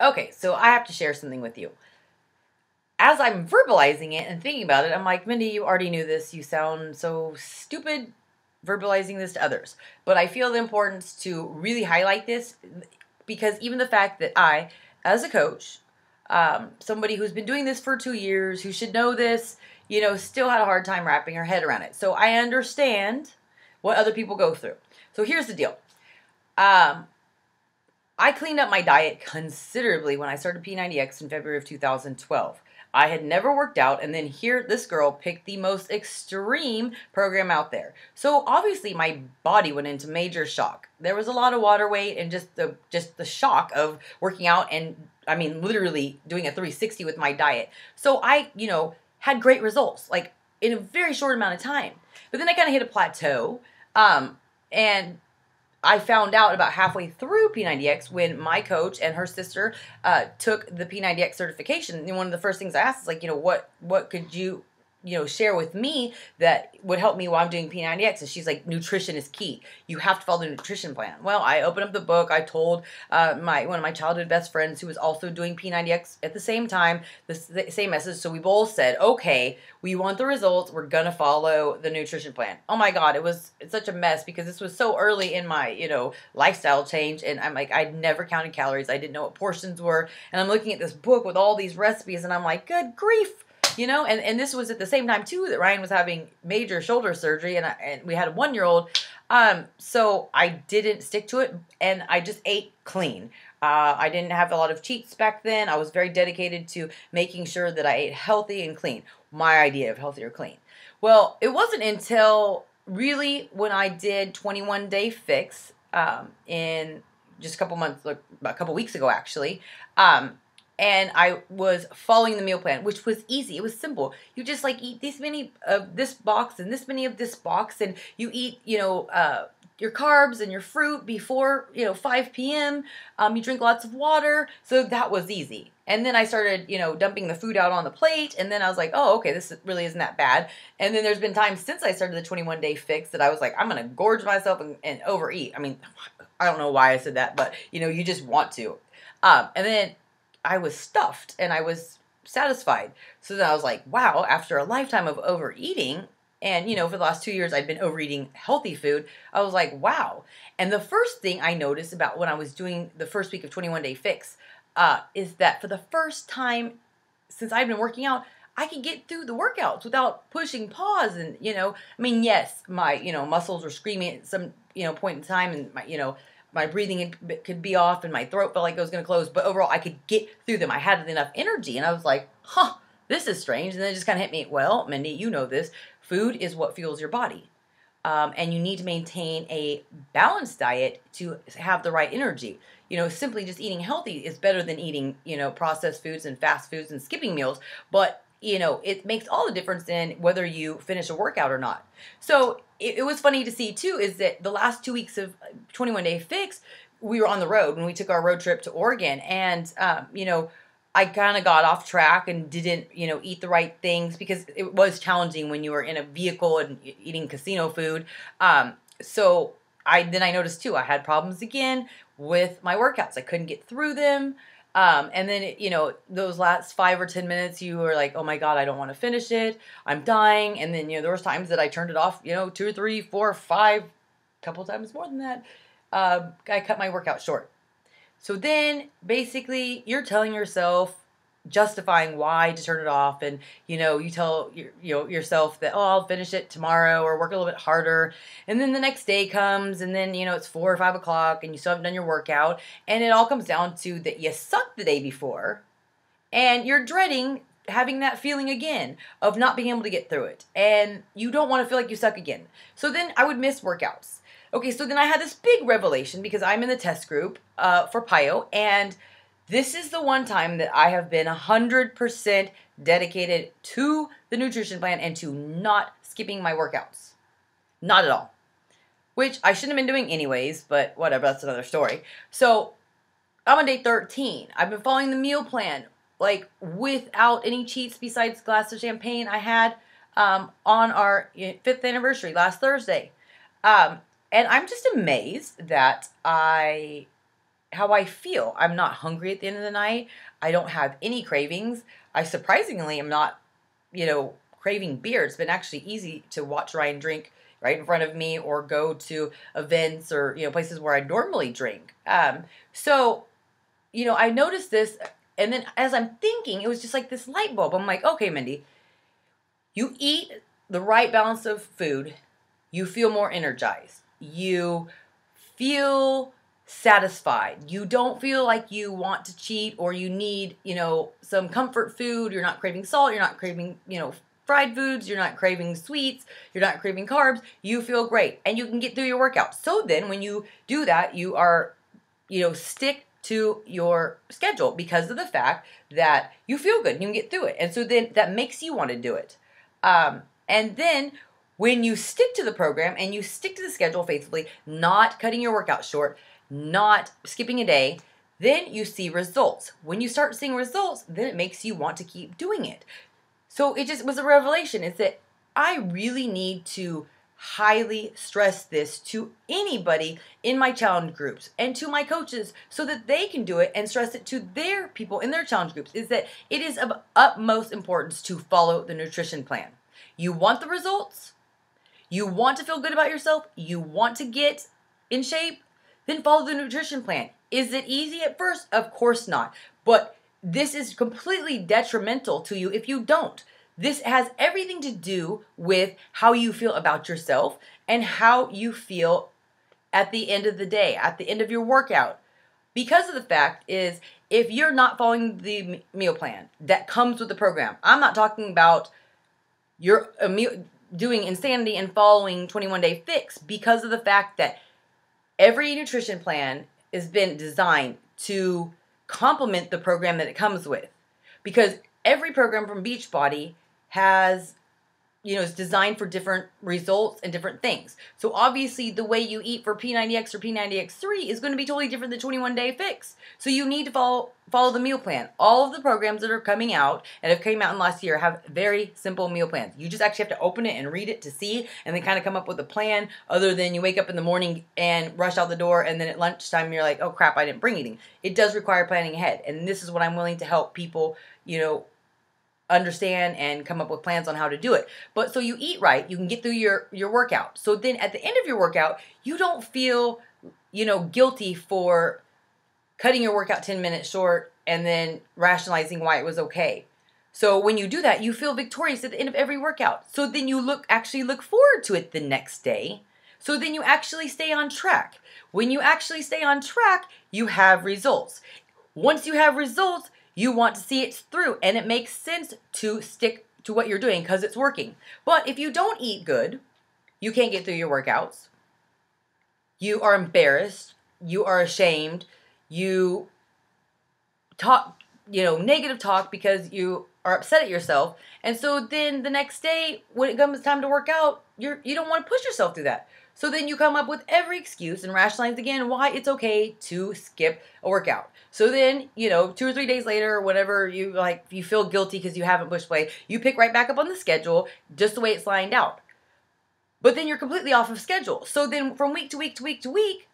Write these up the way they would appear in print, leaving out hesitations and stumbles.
Okay, so I have to share something with you. As I'm verbalizing it and thinking about it, I'm like, Mindy, you already knew this. You sound so stupid verbalizing this to others. But I feel the importance to really highlight this because even the fact that I, as a coach, somebody who's been doing this for 2 years, who should know this, still had a hard time wrapping her head around it. So I understand what other people go through. So here's the deal. I cleaned up my diet considerably when I started P90X in February of 2012. I had never worked out, and then here this girl picked the most extreme program out there. So obviously my body went into major shock. There was a lot of water weight and just the shock of working out and I mean literally doing a 360 with my diet. So I, had great results like in a very short amount of time. But then I kind of hit a plateau. And I found out about halfway through P90X when my coach and her sister took the P90X certification. And one of the first things I asked is like, what could you, share with me that would help me while I'm doing P90X? And she's like, nutrition is key. You have to follow the nutrition plan. Well, I opened up the book. I told one of my childhood best friends who was also doing P90X at the same time, the same message. So we both said, okay, we want the results. We're going to follow the nutrition plan. Oh my God, it's such a mess because this was so early in my, lifestyle change. And I'm like, I'd never counted calories. I didn't know what portions were. And I'm looking at this book with all these recipes and I'm like, good grief. And this was at the same time too that Ryan was having major shoulder surgery and we had a 1-year-old. So I didn't stick to it and I just ate clean. I didn't have a lot of cheats back then. I was very dedicated to making sure that I ate healthy and clean. My idea of healthy or clean. Well, it wasn't until really when I did 21 Day Fix in just a couple months, like a couple weeks ago actually. And I was following the meal plan, which was easy. It was simple. You just like eat this many of this box and this many of this box, and you eat, your carbs and your fruit before, 5 p.m. You drink lots of water. So that was easy. And then I started, dumping the food out on the plate. And then I was like, oh, okay, this really isn't that bad. And then there's been times since I started the 21 Day Fix that I was like, I'm going to gorge myself and overeat. I mean, I don't know why I said that, but, you just want to. And then I was stuffed and I was satisfied. So then I was like, wow, after a lifetime of overeating, and for the last 2 years I'd been overeating healthy food, I was like, wow. And the first thing I noticed about when I was doing the first week of 21 Day Fix is that for the first time since I've been working out, I could get through the workouts without pushing pause. And, yes, my, muscles were screaming at some, point in time and my breathing could be off and my throat felt like it was going to close. But overall, I could get through them. I had enough energy. And I was like, this is strange. And then it just kind of hit me. Well, Mindy, you know this. Food is what fuels your body. And you need to maintain a balanced diet to have the right energy. Simply just eating healthy is better than eating, processed foods and fast foods and skipping meals. But it makes all the difference in whether you finish a workout or not. So it was funny to see too, is that the last 2 weeks of 21 Day Fix, we were on the road when we took our road trip to Oregon. And, I kind of got off track and didn't, eat the right things because it was challenging when you were in a vehicle and eating casino food. So I noticed too, I had problems again with my workouts. I couldn't get through them. And then, those last 5 or 10 minutes, you were like, oh my God, I don't want to finish it. I'm dying. And then, there was times that I turned it off, 2 or 3, 4 or 5, a couple times more than that. I cut my workout short. So then basically you're telling yourself, justifying why to turn it off. And, you tell yourself that, oh, I'll finish it tomorrow or work a little bit harder. And then the next day comes and then, it's 4 or 5 o'clock and you still haven't done your workout. And it all comes down to that you sucked the day before and you're dreading having that feeling again of not being able to get through it. And you don't want to feel like you suck again. So then I would miss workouts. Okay, so then I had this big revelation because I'm in the test group for PIO, and this is the one time that I have been 100% dedicated to the nutrition plan and to not skipping my workouts. Not at all. Which I shouldn't have been doing anyways, but whatever, that's another story. So I'm on day 13. I've been following the meal plan, like without any cheats besides a glass of champagne I had on our 5th anniversary last Thursday. And I'm just amazed that I how I feel. I'm not hungry at the end of the night. I don't have any cravings. I surprisingly am not, craving beer. It's been actually easy to watch Ryan drink right in front of me or go to events or, places where I normally drink. So, I noticed this, and then as I'm thinking, it was just like this light bulb. I'm like, okay, Mindy, you eat the right balance of food, you feel more energized. You feel satisfied. You don't feel like you want to cheat or you need, some comfort food. You're not craving salt. You're not craving, fried foods. You're not craving sweets. You're not craving carbs. You feel great and you can get through your workout. So then when you do that, you are, stick to your schedule because of the fact that you feel good and you can get through it. And so then that makes you want to do it. And then when you stick to the program and you stick to the schedule faithfully, not cutting your workout short, not skipping a day, then you see results. When you start seeing results, then it makes you want to keep doing it. So it just was a revelation. It's that I really need to highly stress this to anybody in my challenge groups and to my coaches so that they can do it and stress it to their people in their challenge groups, is that it is of utmost importance to follow the nutrition plan. You want the results? You want to feel good about yourself? You want to get in shape? Then follow the nutrition plan. Is it easy at first? Of course not. But this is completely detrimental to you if you don't. This has everything to do with how you feel about yourself and how you feel at the end of the day, at the end of your workout. Because of the fact is, if you're not following the meal plan that comes with the program, I'm not talking about your doing insanity and following 21-day fix, because of the fact that every nutrition plan has been designed to complement the program that it comes with. Because every program from Beachbody has, is designed for different results and different things. So obviously the way you eat for P90X or P90X3 is going to be totally different than 21-day fix. So you need to follow the meal plan. All of the programs that are coming out and have came out in last year have very simple meal plans. You just actually have to open it and read it to see, and then kind of come up with a plan, other than you wake up in the morning and rush out the door, and then at lunchtime you're like, oh crap, I didn't bring anything. It does require planning ahead, and this is what I'm willing to help people, understand and come up with plans on how to do it. But so you eat right, you can get through your workout. So then at the end of your workout, you don't feel, guilty for cutting your workout 10 minutes short and then rationalizing why it was okay. So when you do that, you feel victorious at the end of every workout. So then you actually look forward to it the next day. So then you actually stay on track. When you actually stay on track, you have results. Once you have results, you want to see it through, and it makes sense to stick to what you're doing because it's working. But if you don't eat good, you can't get through your workouts. You are embarrassed. You are ashamed. You talk, negative talk because you are upset at yourself. And so then the next day, when it comes time to work out, you don't want to push yourself through that. So then you come up with every excuse and rationalize again why it's okay to skip a workout. So then, 2 or 3 days later, whatever, you feel guilty because you haven't pushed play, you pick right back up on the schedule just the way it's lined out. But then you're completely off of schedule. So then from week to week to week to week,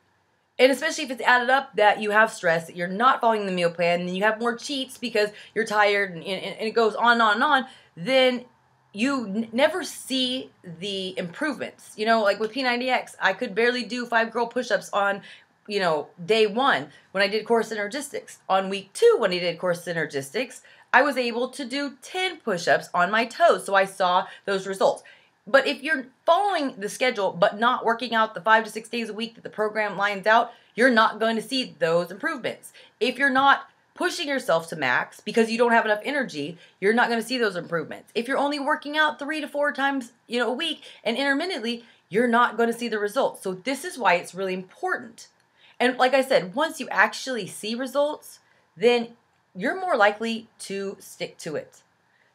and especially if it's added up that you have stress, that you're not following the meal plan, and you have more cheats because you're tired, and it goes on and on and on, then you never see the improvements. Like with P90X, I could barely do 5 girl push-ups on, day 1 when I did Core Synergistics. On week 2 when I did Core Synergistics, I was able to do 10 push-ups on my toes, so I saw those results. But if you're following the schedule but not working out the 5 to 6 days a week that the program lines out, you're not going to see those improvements. If you're not pushing yourself to max because you don't have enough energy, you're not going to see those improvements. If you're only working out 3 to 4 times, a week and intermittently, you're not going to see the results. So this is why it's really important. And like I said, once you actually see results, then you're more likely to stick to it.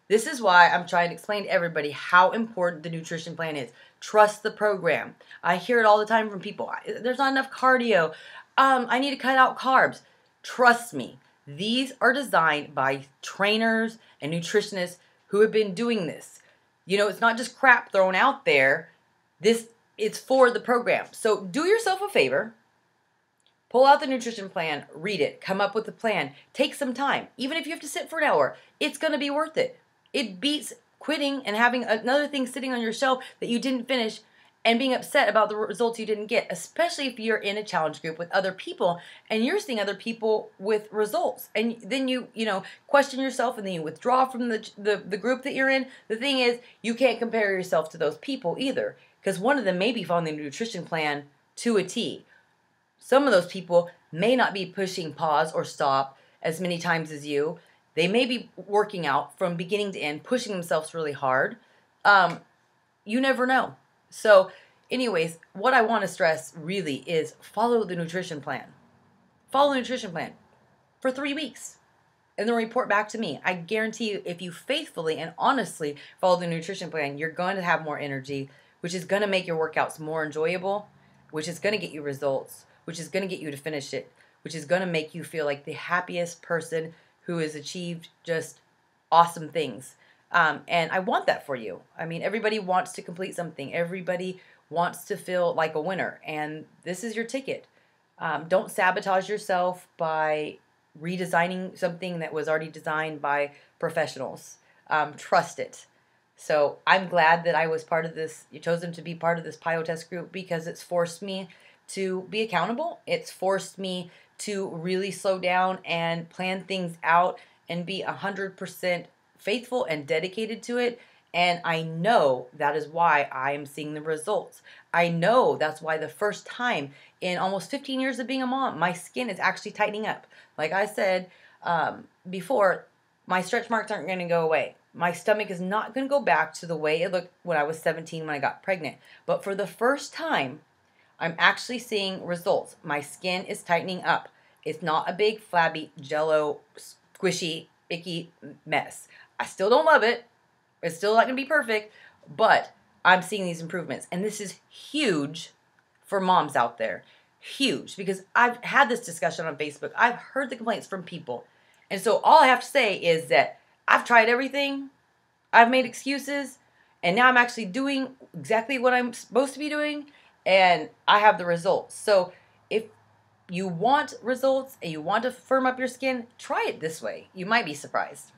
This is why I'm trying to explain to everybody how important the nutrition plan is. Trust the program. I hear it all the time from people. There's not enough cardio. I need to cut out carbs. Trust me. These are designed by trainers and nutritionists who have been doing this. It's not just crap thrown out there. It's for the program. So do yourself a favor. Pull out the nutrition plan, read it, come up with a plan, take some time. Even if you have to sit for an hour, it's going to be worth it. It beats quitting and having another thing sitting on your shelf that you didn't finish and being upset about the results you didn't get, especially if you're in a challenge group with other people and you're seeing other people with results. And then you question yourself and then you withdraw from the group that you're in. The thing is, you can't compare yourself to those people either, because one of them may be following the nutrition plan to a T. Some of those people may not be pushing pause or stop as many times as you. They may be working out from beginning to end, pushing themselves really hard. You never know. So anyways, what I want to stress really is follow the nutrition plan. Follow the nutrition plan for 3 weeks and then report back to me. I guarantee you, if you faithfully and honestly follow the nutrition plan, you're going to have more energy, which is going to make your workouts more enjoyable, which is going to get you results, which is going to get you to finish it, which is going to make you feel like the happiest person who has achieved just awesome things. And I want that for you. I mean, everybody wants to complete something. Everybody wants to feel like a winner. And this is your ticket. Don't sabotage yourself by redesigning something that was already designed by professionals. Trust it. So I'm glad that I was part of this. You chosen to be part of this PiYo test group because it's forced me to be accountable. It's forced me to really slow down and plan things out and be 100% faithful and dedicated to it. And I know that is why I am seeing the results. I know that's why the first time in almost 15 years of being a mom, my skin is actually tightening up. Like I said before, my stretch marks aren't going to go away. My stomach is not going to go back to the way it looked when I was 17 when I got pregnant. But for the first time, I'm actually seeing results. My skin is tightening up. It's not a big, flabby, jello, squishy, icky mess. I still don't love it. It's still not going to be perfect, but I'm seeing these improvements. And this is huge for moms out there. Huge, because I've had this discussion on Facebook. I've heard the complaints from people. And so all I have to say is that I've tried everything. I've made excuses. And now I'm actually doing exactly what I'm supposed to be doing. And I have the results. So if you want results and you want to firm up your skin, try it this way. You might be surprised.